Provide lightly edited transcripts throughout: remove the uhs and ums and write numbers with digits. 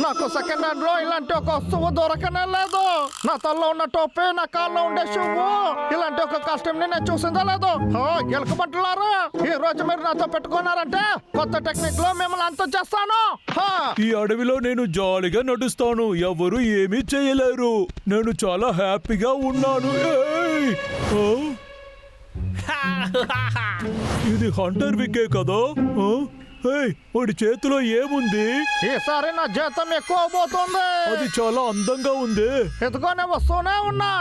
నాకు second hand లో ఇలాంటి ఒక వస్తువు దొరకనే లేదు. నా తల్లో ఉన్న టోపీ, నా కాల్లో ఉండే షూవు, ఇలాంటి ఒక కాస్ట్యూమ్ ని నేను చూసిందా లేదు. ఎలుకబంటులారా, ఈ రోజు మీరు నాతో పెట్టుకున్నారంటే కొత్త టెక్నిక్ లో మిమ్మల్ని అంతం చేస్తాను. ఈ అడవిలో నేను జాలీగా నడుస్తాను, ఎవరు ఏమీ చేయలేరు. నేను చాలా హ్యాపీగా ఉన్నాను. ఇది హంటర్ విగ్గే కదా? వాడి చేతిలో ఏముంది? ఈసారి నా జీతం ఎక్కువ పోతుంది. అది చాలా అందంగా ఉంది. ఎదుగునే వస్తూనే ఉన్నా.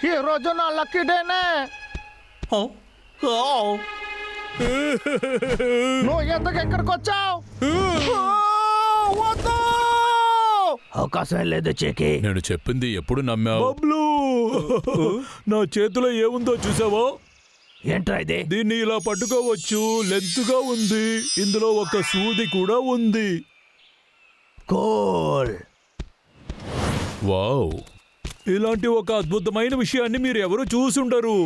ఈ రోజు నా లక్కీ డేనే. నువ్వు ఎందుకు ఎక్కడికి వచ్చావు? అవకాశం లేదు చేకి. నేను చెప్పింది ఎప్పుడు నమ్మావు? బబ్లు, నా చేతిలో ఏముందో చూసావా? ఏంట్రా ఇది? దీన్ని ఇలా పట్టుకోవచ్చు, లెంత్గా ఉంది. ఇందులో ఒక సూది కూడా ఉంది. కూల్. వావ్, ఇలాంటి ఒక అద్భుతమైన విషయాన్ని మీరు ఎవరు చూసుండరు.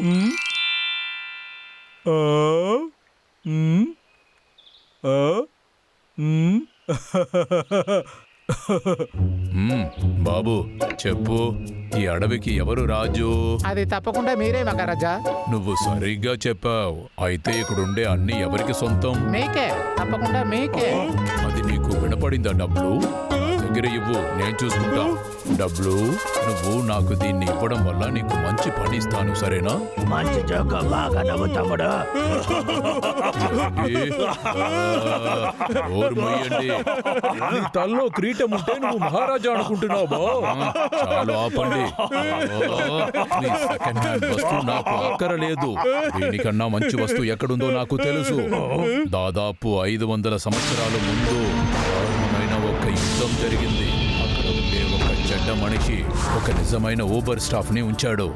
బాబు చెప్పు, ఈ అడవికి ఎవరు రాజు? అది తప్పకుండా మీరే మహారాజా. నువ్వు సరిగ్గా చెప్పావు. అయితే ఇక్కడుండే అన్ని ఎవరికి సొంతం? మీకే, తప్పకుండా మీకే. అది నీకు వినపడిందా? డబ్బులు దగ్గర ఇవ్వు, నేను చూసుకుంటా. డబ్బులు, నువ్వు నాకు దీన్ని ఇవ్వడం వల్ల నీకు మంచి పని ఇస్తాను, సరేనా? మంచి జోక, బాగా నవ్వు తమ్ముడు. నీ తల్లో క్రీటం ఉంటే నువ్వు మహారాజా అనుకుంటున్నావా? చాలు ఆపండి. నీ సెకండ్ హ్యాండ్ వస్తువు నాకు అక్కరలేదు. దీనికన్నా మంచి వస్తువు ఎక్కడుందో నాకు తెలుసు. దాదాపు 500 సంవత్సరాల ముందు దారుణమైన ఒక యుద్ధం జరిగింది. అక్కడ ఉండే ఒక చెడ్డ మనిషి ఒక నిజమైన ఊబర్ స్టాఫ్ ని ఉంచాడు.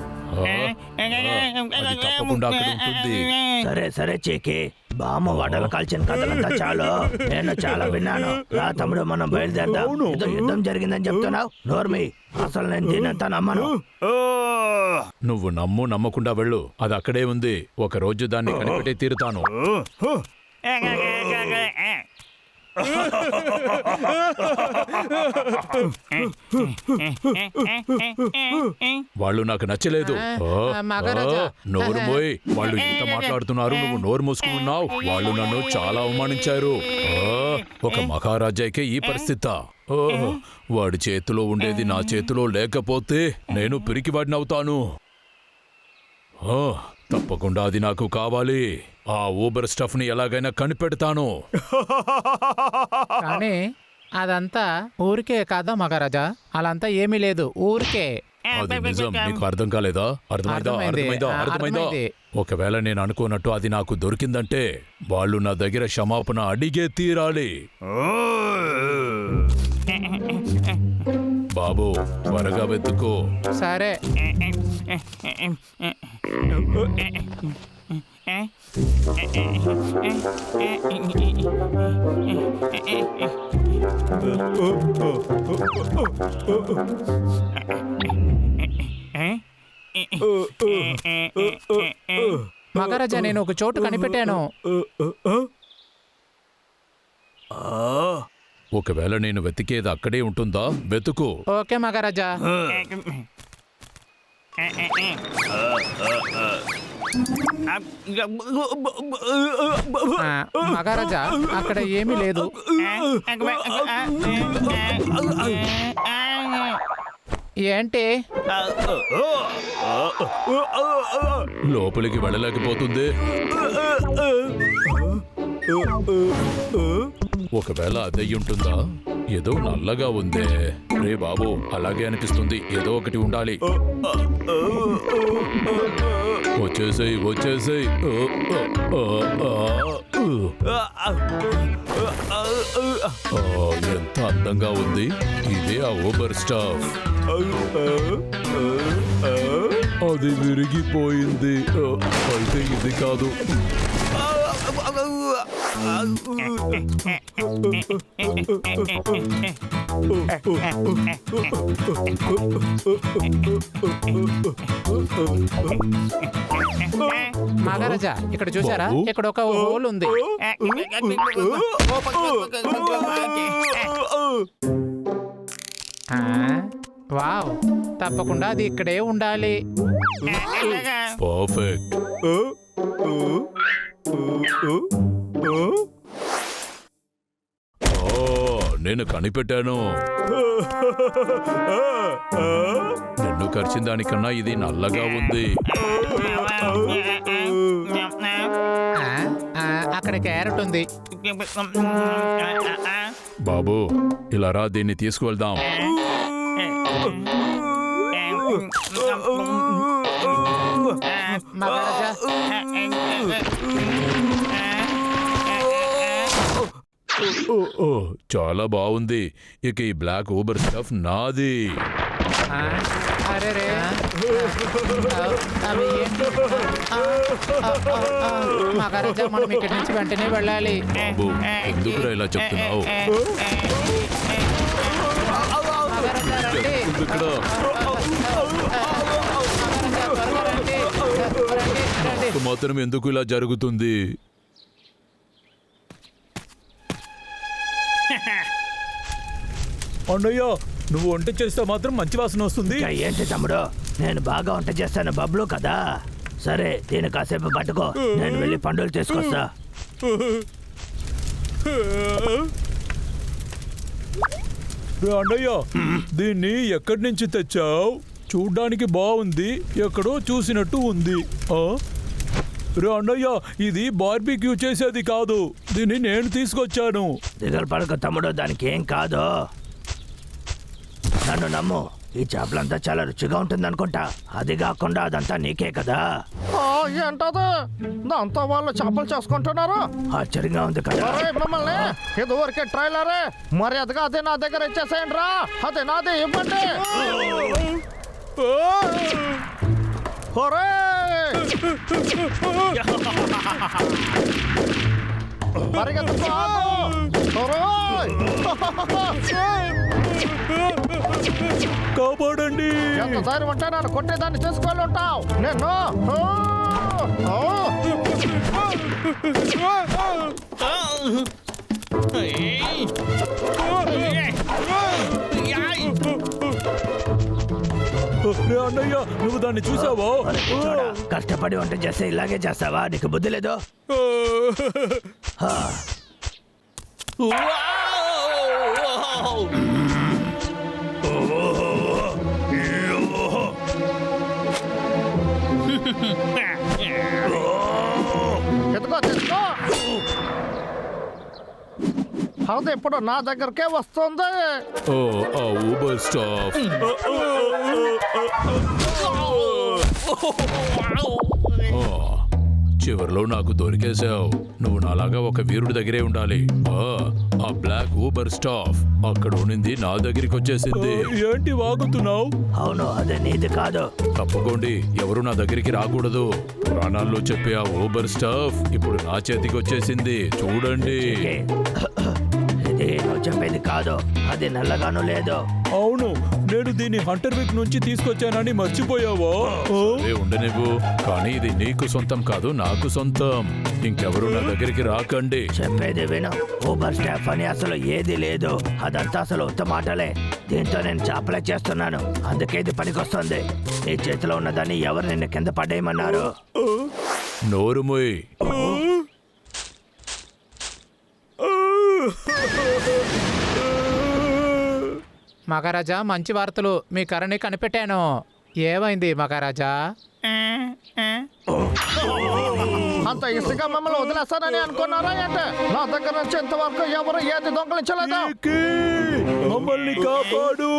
అది తప్పకుండా అక్కడ ఉంటుంది. సరే సరే చేకి, బామ్మ వడలు కాల్చిన కథలంతా చాలు. నేను చాలా విన్నాను. రా తమ్ముడు, మనం బయలుదేరదాం. ఏదో యుద్ధం జరిగిందని చెప్తున్నావు. నోర్మి, అసలు నేను దీనంతా నమ్మను. నువ్వు నమ్మకుండా వెళ్ళు. అది అక్కడే ఉంది. ఒక రోజు దాన్ని కనిపెట్టే తీరుతాను. వాళ్ళు నాకు నచ్చలేదు. నోరు మోయ్. వాళ్ళు ఎంత మాట్లాడుతున్నారు, నువ్వు నోరు మూసుకున్నావు. వాళ్ళు నన్ను చాలా అవమానించారు. ఒక మహారాజాకే ఈ పరిస్థితి. వాడి చేతిలో ఉండేది నా చేతిలో లేకపోతే నేను పిరికివాడినవుతాను. తప్పకుండా అది నాకు కావాలి. ఆ ఊబర్ స్టఫ్ ని ఎలాగైనా కనిపెడతాను. కానీ అదంతా ఊరికే కాదా మహారాజా? అలంతా ఏమీ లేదు, ఊరికే. అది నిజం. నీకు అర్థం కాలేదా? అర్థమైందా? ఒకవేళ నేను అనుకున్నట్టు అది నాకు దొరికిందంటే వాళ్ళు నా దగ్గర క్షమాపణ అడిగే తీరాలి. బాబు, త్వరగా వెతుకో. సరే. మహారాజా, నేను ఒక చోటు కనిపెట్టాను. ఒకవేళ నేను వెతికేది అక్కడే ఉంటుందా? వెతుకు. ఓకే మహారాజా. మహారాజా, అక్కడ ఏమీ లేదు. ఏంటి? లోపలికి వెళ్ళలేకపోతుంది. ఒకవేళ అదయ్యుంటుందా? ఏదో నల్లగా ఉందే. రే బాబు, అలాగే అనిపిస్తుంది. ఏదో ఒకటి ఉండాలి. వచ్చేసేయ్. ఎంత అందంగా ఉంది. ఇదే ఆ ఊబర్ స్టాఫ్. అది విరిగిపోయింది. అయితే ఇది కాదు. మహారాజా ఇక్కడ చూసారా, బాబు. ఇక్కడ ఒక హోల్ ఉంది. ఆ, వావ్, తప్పకుండా అది ఇక్కడే ఉండాలి. పర్ఫెక్ట్. నేను కనిపెట్టాను. నిన్ను కరిచిన దానికన్నా ఇది నల్లగా ఉంది. ఆ, ఆ, అక్కడ క్యారెట్ ఉంది. బాబు ఇలా రా, దీన్ని తీసుకువెళ్దాం. మహారాజా, ఓ, చాలా బాగుంది. ఇక ఈ బ్లాక్ ఊబర్ స్టఫ్ నాది. ఆ, అరే రే, అవి ఏంటి? ఆ, ఆ, ఆ, ఆ, మహారాజా, మనం ఇక్కడి నుంచి వెంటనే వెళ్ళాలి. బాబు ఎందుకురా ఇలా చెప్తున్నావు? మహారాజా, రండి. ఇక్కడ మహారాజా, త్వరగా రండి. రండి, రండి. నాకు మాత్రం ఎందుకు ఇలా జరుగుతుంది? అన్నయ్య, నువ్వు వంట చేస్తే మాత్రం మంచి వాసన వస్తుంది. ఇంకా ఏంటి తమ్ముడు, నేను బాగా వంట చేస్తాను బబ్లు కదా. సరే దీన్ని కాసేపు పట్టుకో, నేను వెళ్ళి పండుగలు తీసుకొస్తా. అన్నయ్య, దీన్ని ఎక్కడి నుంచి తెచ్చావు? చూడ్డానికి బాగుంది, ఎక్కడో చూసినట్టు ఉంది. రే అన్నయ్య, ఇది బార్బిక్యూ చేసేది కాదు, దీన్ని నేను తీసుకొచ్చాను. దిగలు పడక తమ్ముడు, దానికి ఏం కాదు. నన్ను నమ్ము, ఈ చేపలంతా చాలా రుచిగా ఉంటుంది అనుకుంటా. అది కాకుండా అదంతా నీకే కదా. ఏంటది? దాంతో వాళ్ళు చేపలు చేసుకుంటున్నారు. ఆశ్చర్యంగా ఉంది కదా. అరే మిమ్మల్ని, ఇది ఊరికే ట్రైలరే. మర్యాదగా అదే నా దగ్గర ఇచ్చేసేయండి రా. అదే నాదే, ఇవ్వండి. ఒరే! పరిగెత్తుకో, ఆగు. ఒరేయ్! కాపాడండి. ఎంత ధైర్యం ఉంటే నన్ను కొట్టేదాన్ని తీసుకొని ఉంటావు. నేను రే అన్నయ్య, నువ్వు దాన్ని చూసావా? ఒరే పిచ్చోడా, కష్టపడి వంట చేస్తే ఇలాగే చేస్తావా? నీకు బుద్ధి లేదు. హా. ఎత్తుకో, తెచ్చుకో. అది ఇప్పుడు నా దగ్గరకే వస్తుంది. ఓ, ఆ ఊబర్ స్టాఫ్. చివరిలో నాకు దొరికేశావు. నువ్వు నాలాగా ఒక వీరుడి దగ్గరే ఉండాలి. ఆ బ్లాక్ ఊబర్ స్టాఫ్ అక్కడ ఉండింది, నా దగ్గరికి వచ్చేసింది. ఏంటి వాగుతున్నావు? అవును, అదే నీది కాదు. తప్పుకోండి, ఎవరు నా దగ్గరికి రాకూడదు. పురాణాల్లో చెప్పే ఆ ఊబర్ స్టాఫ్ ఇప్పుడు నా చేతికి వచ్చేసింది. చూడండి. ఇది నువ్వు చెప్పేది కాదు, అది నల్లగాను లేదు. అవును, నేను దీన్ని హంటర్ విక్ నుంచి తీసుకొచ్చానని మర్చిపోయావా? ఉండనివ్వు, కానీ ఇది నీకు సొంతం కాదు, నాకు సొంతం. ఇంకెవరు నా దగ్గరికి రాకండి. చెప్పేది విను, ఊబర్ స్టాఫ్ అని అసలు ఏది లేదు. అదంతా అసలు ఉత్త మాటలే. దీంతో నేను చేపలే చేస్తున్నాను, అందుకే ఇది పనికొస్తుంది. నీ చేతిలో ఉన్నదాన్ని ఎవరు నిన్ను కింద పడేయమన్నారు? నోరుమోయ్. మహారాజా, మంచి వార్తలు. మీ కర్రని కనిపెట్టాను. ఏమైంది మహారాజా? అంత ఇసుగా మమ్మల్ని వదిలేస్తానని అనుకున్నారా ఏంటి? నా దగ్గర నుంచి ఇంతవరకు ఎవరు ఏది దొంగలించలేదు. మమ్మల్ని కాపాడు.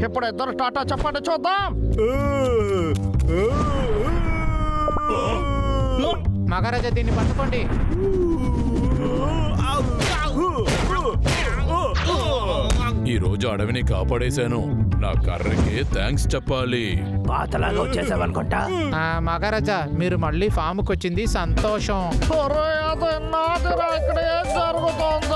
ఇప్పుడు ఇద్దరు టాటా చెప్పండి చూద్దాం. మహారాజా, దీన్ని పట్టుకోండి. ఈ రోజు అడవిని కాపాడేశాను. నా కర్రకి థ్యాంక్స్ చెప్పాలి. పాతలాగా వచ్చేసావనుకుంటా. మహారాజా మీరు మళ్ళీ ఫామ్కి వచ్చింది సంతోషం. ఒరే, అది నాదిరా, ఇక్కడ ఏం జరుగుతోంది?